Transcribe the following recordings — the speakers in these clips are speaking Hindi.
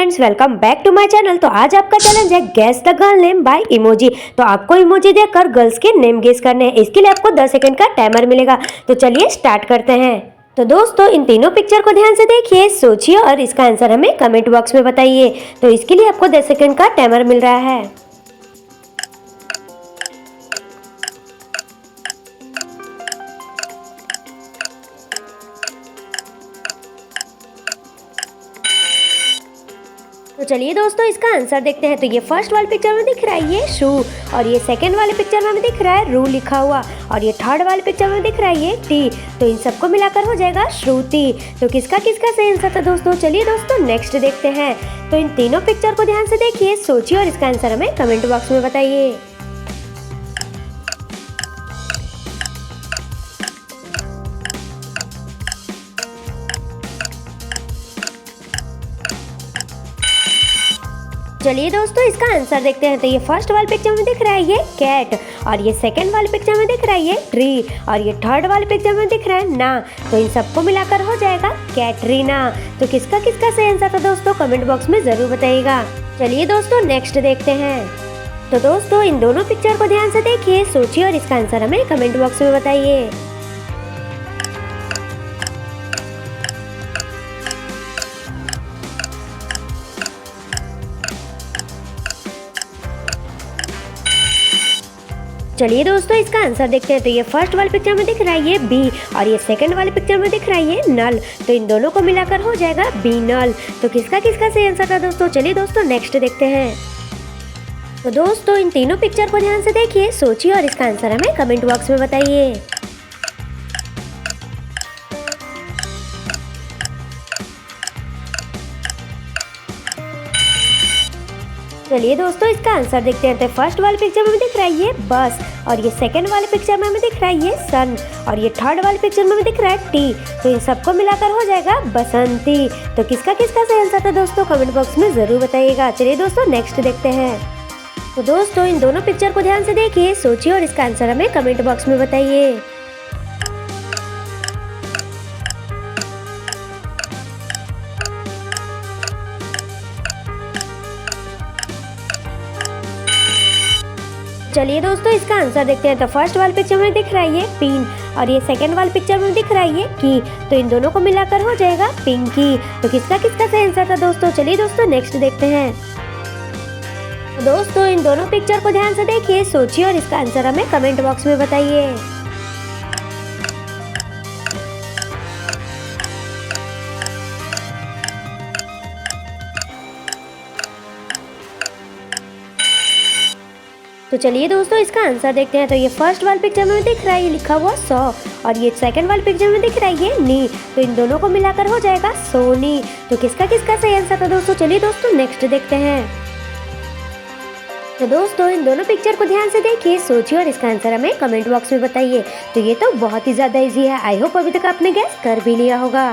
Friends, welcome back to my channel. तो आज आपका चैलेंज है guess the girl name by emoji. तो आपको इमोजी देकर गर्ल्स के नेम गेस करने हैं। इसके लिए आपको 10 सेकंड का टाइमर मिलेगा। तो चलिए स्टार्ट करते हैं। तो दोस्तों, इन तीनों पिक्चर को ध्यान से देखिए, सोचिए और इसका आंसर हमें कमेंट बॉक्स में बताइए। तो इसके लिए आपको 10 सेकंड का टाइमर मिल रहा है। तो चलिए दोस्तों, इसका आंसर देखते हैं। तो ये फर्स्ट वाले पिक्चर में दिख रहा है ये शू, और ये सेकंड वाले पिक्चर में दिख रहा है रू लिखा हुआ, और ये थर्ड वाले पिक्चर में दिख रहा है ये टी। तो इन सबको मिलाकर हो जाएगा श्रुति। तो किसका किसका सही आंसर था दोस्तों? चलिए दोस्तों नेक्स्ट देखते हैं। तो इन तीनों पिक्चर को ध्यान से देखिए, सोचिए और इसका आंसर हमें कमेंट बॉक्स में बताइए। चलिए दोस्तों, इसका आंसर देखते हैं। तो ये फर्स्ट वाले पिक्चर में दिख रहा है ये कैट, और ये सेकंड वाले पिक्चर में दिख रहा है ये ट्री, और ये थर्ड वाले पिक्चर में दिख रहा है ना। तो इन सबको मिलाकर हो जाएगा कैटरीना। तो किसका किसका सही आंसर था दोस्तों? कमेंट बॉक्स में जरूर बताइएगा। चलिए दोस्तों नेक्स्ट देखते हैं। तो दोस्तों, इन दोनों पिक्चर को ध्यान से देखिए, सोचिए और इसका आंसर हमें कमेंट बॉक्स में बताइए। चलिए दोस्तों, इसका आंसर देखते हैं। तो ये फर्स्ट वाले पिक्चर में दिख रहा है ये बी, और ये सेकंड वाले पिक्चर में दिख रहा है ये नल। तो इन दोनों को मिलाकर हो जाएगा बी नल। तो किसका किसका सही आंसर था दोस्तों? चलिए दोस्तों नेक्स्ट देखते हैं। तो दोस्तों, इन तीनों पिक्चर को ध्यान से देखिए, सोचिए और इसका आंसर हमें कमेंट बॉक्स में बताइए। चलिए दोस्तों, इसका आंसर देखते हैं। तो फर्स्ट वाले पिक्चर में दिख रहा है ये बस, और ये सेकंड वाले पिक्चर में दिख रहा है ये सन, और ये थर्ड वाले पिक्चर में दिख रहा है टी। तो इन सबको मिलाकर हो जाएगा बसंती। तो किसका किसका सही आंसर था दोस्तों? कमेंट बॉक्स में जरूर बताइएगा। चलिए दोस्तों नेक्स्ट देखते हैं। तो दोस्तों, इन दोनों पिक्चर को ध्यान से देखिए, सोचिए और इसका आंसर हमें कमेंट बॉक्स में बताइए। चलिए दोस्तों, इसका आंसर देखते हैं। तो फर्स्ट वाले पिक्चर में दिख रहा है ये पिन, और ये सेकंड वाले पिक्चर में दिख रहा है ये की। तो इन दोनों को मिलाकर हो जाएगा पिंकी। तो किसका किसका सही आंसर था दोस्तों? चलिए दोस्तों नेक्स्ट देखते हैं। तो दोस्तों, इन दोनों पिक्चर को ध्यान से देखिए, सोचिए और इसका आंसर हमें कमेंट बॉक्स में बताइए। तो चलिए दोस्तों, इसका आंसर देखते हैं। तो ये फर्स्ट वाले पिक्चर में दिख रहा है ये लिखा हुआ सौ, और ये सेकंड वाले पिक्चर में दिख रहा है ये नी। तो इन दोनों को मिलाकर हो जाएगा सोनी। तो किसका किसका सही आंसर था दोस्तों? चलिए दोस्तों नेक्स्ट देखते हैं। तो दोस्तों, इन दोनों पिक्चर को ध्यान से देखिए, सोचिए और इसका आंसर हमें कमेंट बॉक्स में बताइए। तो ये तो बहुत ही ज़्यादा इजी है। आई होप अभी तक आपने गैस कर भी लिया होगा।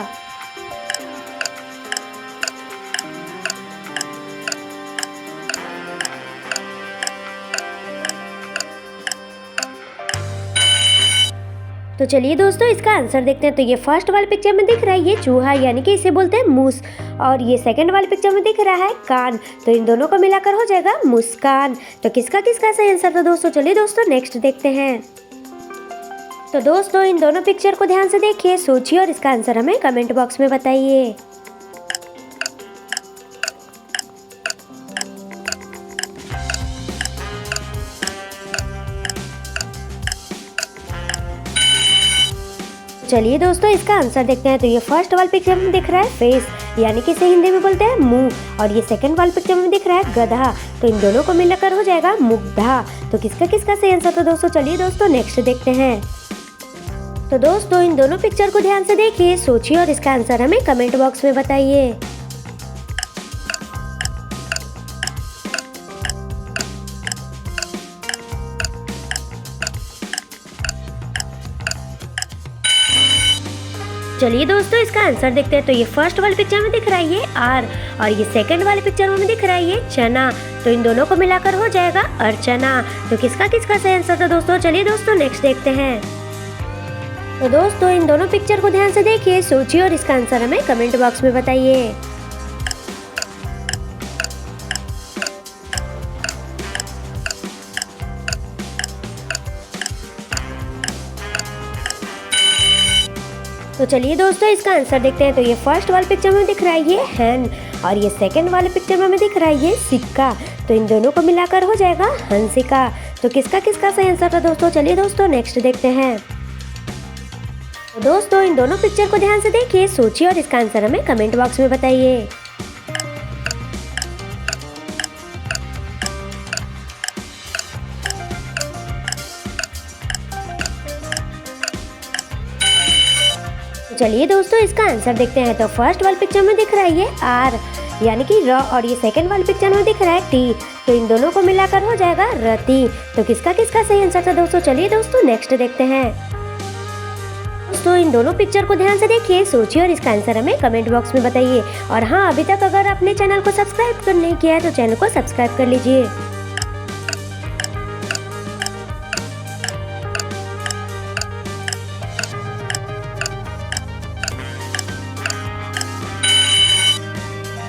तो चलिए दोस्तों, इसका आंसर देखते हैं। तो ये फर्स्ट वाले पिक्चर में दिख रहा है ये चूहा, यानी कि इसे बोलते हैं मूस, और ये सेकंड वाले पिक्चर में दिख रहा है कान। तो इन दोनों को मिलाकर हो जाएगा मुस्कान। तो किसका किसका सही आंसर था दोस्तों? चलिए दोस्तों नेक्स्ट देखते हैं। तो दोस्तों, इन दोनों पिक्चर को ध्यान से देखिए, सोचिए और इसका आंसर हमें कमेंट बॉक्स में बताइए। चलिए दोस्तों, इसका आंसर देखते हैं। तो ये फर्स्ट वाले पिक्चर में दिख रहा है फेस, यानी कि इसे हिंदी में बोलते हैं मुंह, और ये सेकंड वाले पिक्चर में दिख रहा है गधा। तो इन दोनों को मिलाकर हो जाएगा मुग्धा। तो किसका किसका सही आंसर था दोस्तों? चलिए दोस्तों नेक्स्ट देखते हैं। तो दोस्तों, इन दोनों पिक्चर को ध्यान से देखिए, सोचिए और इसका आंसर हमें कमेंट बॉक्स में बताइए। चलिए दोस्तों, इसका आंसर देखते हैं। तो ये फर्स्ट वाले पिक्चर में दिख रहा है ये आर, और ये सेकंड वाले पिक्चर में दिख रहा है ये चना। तो इन दोनों को मिलाकर हो जाएगा अर्चना। तो किसका किसका सही आंसर था दोस्तों? चलिए दोस्तों नेक्स्ट देखते हैं। तो दोस्तों, इन दोनों पिक्चर को ध्यान से देखिए, सोचिए और इसका आंसर हमें कमेंट बॉक्स में बताइए। तो चलिए दोस्तों इसका आंसर देखते हैं। तो ये फर्स्ट वाले पिक्चर में दिख रहा है ये हैन और ये सेकंड वाले पिक्चर में हमें दिख रहा है ये सिक्का। तो इन दोनों को मिलाकर हो जाएगा हंसिका। तो किसका किसका सही आंसर था दोस्तों? चलिए दोस्तों नेक्स्ट देखते हैं। तो दोस्तों इन दोनों पिक्चर को ध्यान से देखिए, सोचिए और इसका आंसर हमें कमेंट बॉक्स में बताइए। चलिए दोस्तों इसका आंसर देखते हैं। तो फर्स्ट वाले पिक्चर में दिख रहा है ये आर यानी कि र और ये सेकंड वाले पिक्चर में दिख रहा है टी। तो इन दोनों को मिलाकर हो जाएगा रति। तो किसका किसका सही आंसर था दोस्तों? चलिए दोस्तों नेक्स्ट देखते हैं। दोस्तों इन दोनों पिक्चर को ध्यान से देखिए, सोचिए और इसका आंसर हमें कमेंट बॉक्स में बताइए। और हाँ, अभी तक अगर आपने चैनल को सब्सक्राइब नहीं किया है तो चैनल को सब्सक्राइब कर लीजिए।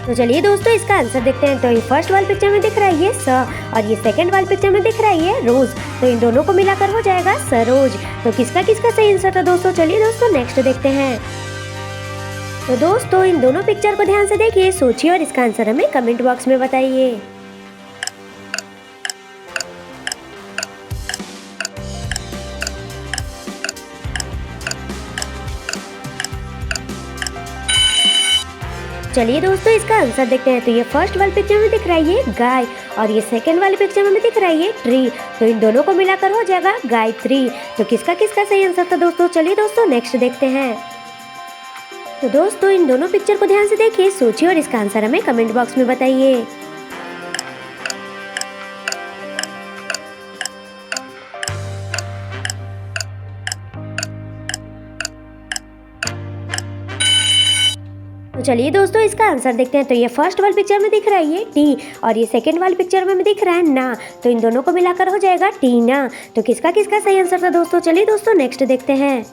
तो चलिए दोस्तों इसका आंसर देखते हैं। तो ये फर्स्ट वाले पिक्चर में दिख रहा है ये स और ये सेकंड वाले पिक्चर में दिख रहा है ये रोज। तो इन दोनों को मिलाकर हो जाएगा सरोज। तो किसका किसका सही आंसर था दोस्तों? चलिए दोस्तों नेक्स्ट देखते हैं। तो दोस्तों इन दोनों पिक्चर को ध्यान से देखिए, सोचिए और इसका आंसर हमें कमेंट बॉक्स में बताइए। चलिए दोस्तों इसका आंसर देखते हैं। तो ये फर्स्ट वाले पिक्चर में दिख रहा है ये गाय और ये सेकंड वाले पिक्चर में दिख रहा है ये ट्री। तो इन दोनों को मिलाकर हो जाएगा गायत्री। तो किसका किसका सही आंसर था दोस्तों? चलिए दोस्तों नेक्स्ट देखते हैं। तो दोस्तों इन दोनों पिक्चर को ध्यान से देखिए, सोचिए और इसका आंसर हमें कमेंट बॉक्स में बताइए। तो चलिए दोस्तों इसका आंसर देखते हैं। तो ये फर्स्ट वाले पिक्चर में दिख रहा है ये टी और ये सेकंड वाले पिक्चर में दिख रहा है ना। तो इन दोनों को मिलाकर हो जाएगा टीना। तो किसका किसका सही आंसर था दोस्तों? चलिए दोस्तों नेक्स्ट देखते हैं।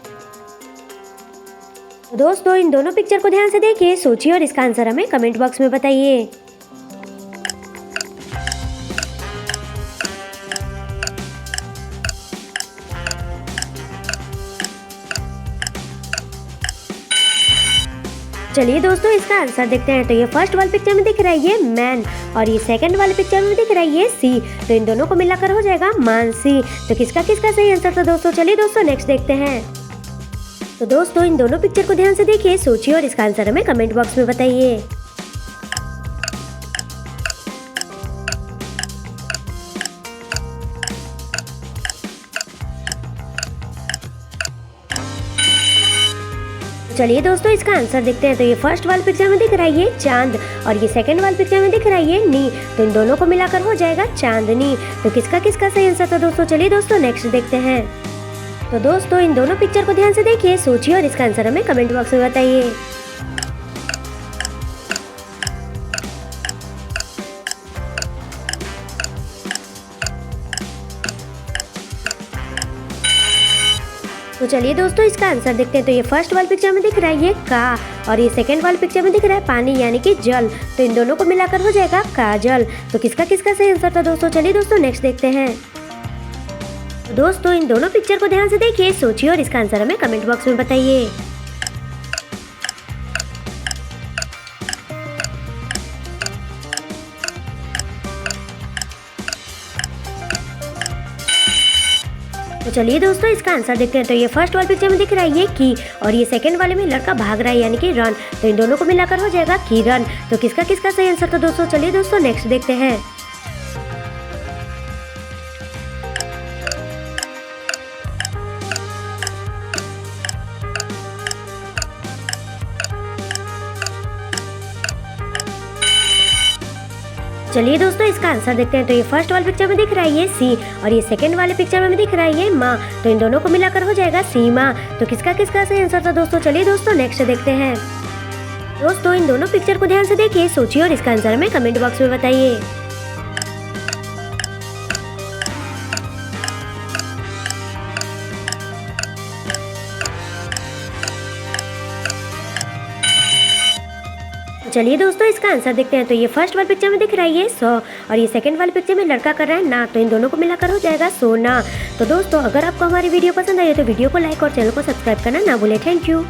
तो दोस्तों इन दोनों पिक्चर को ध्यान से देखिए, सोचिए और इसका आंसर हमें कमेंट बॉक्स में बताइए। चलिए दोस्तों इसका आंसर देखते हैं। तो ये फर्स्ट वाले पिक्चर में दिख रहा है ये मैन और ये सेकंड वाले पिक्चर में दिख रहा है ये सी। तो इन दोनों को मिलाकर हो जाएगा मानसी। तो किसका किसका सही आंसर था दोस्तों? चलिए दोस्तों नेक्स्ट देखते हैं। तो दोस्तों इन दोनों पिक्चर को ध्यान से देखिए, सोचिए और इसका आंसर हमें कमेंट बॉक्स में बताइए। चलिए दोस्तों इसका आंसर देखते हैं। तो ये फर्स्ट वाले पिक्चर में दिख रहा है ये चांद और ये सेकंड वाले पिक्चर में दिख रहा है ये नी। तो इन दोनों को मिलाकर हो जाएगा चांदनी। तो किसका किसका सही आंसर था दोस्तों? चलिए दोस्तों नेक्स्ट देखते हैं। तो दोस्तों इन दोनों पिक्चर को ध्यान से देखिए, सोचिए और इसका आंसर हमें कमेंट बॉक्स में बताइए। तो चलिए दोस्तों इसका आंसर देखते हैं। तो ये फर्स्ट वाले पिक्चर में दिख रहा है ये का और ये सेकंड वाले पिक्चर में दिख रहा है पानी यानी कि जल। तो इन दोनों को मिलाकर हो जाएगा काजल। तो किसका किसका सही आंसर था दोस्तों? चलिए दोस्तों नेक्स्ट देखते हैं। तो दोस्तों इन दोनों पिक्चर को ध्यान से देखिए, सोचिए और इसका आंसर हमें कमेंट बॉक्स में बताइए। तो चलिए दोस्तों इसका आंसर देखते हैं। तो ये फर्स्ट वाले पिक्चर में दिख रहा है ये की और ये सेकंड वाले में लड़का भाग रहा है यानी कि रन। तो इन दोनों को मिलाकर हो जाएगा किरण। तो किसका किसका सही आंसर था दोस्तों? चलिए दोस्तों नेक्स्ट देखते हैं। चलिए दोस्तों इसका आंसर देखते हैं। तो ये फर्स्ट वाले पिक्चर में दिख रहा है ये सी और ये सेकंड वाले पिक्चर में दिख रहा है ये माँ। तो इन दोनों को मिलाकर हो जाएगा सीमा। तो किसका किसका सही आंसर था दोस्तों? चलिए दोस्तों नेक्स्ट देखते हैं। दोस्तों इन दोनों पिक्चर को ध्यान से देखिए, सोचिए और इसका आंसर हमें कमेंट बॉक्स में बताइए। चलिए दोस्तों इसका आंसर देखते हैं। तो ये फर्स्ट वाले पिक्चर में दिख रहा है ये 100 और ये सेकंड वाले पिक्चर में लड़का कर रहा है ना। तो इन दोनों को मिलाकर हो जाएगा सोना। तो दोस्तों अगर आपको हमारी वीडियो पसंद आई है तो वीडियो को लाइक और चैनल को सब्सक्राइब करना ना भूलें। Thank you.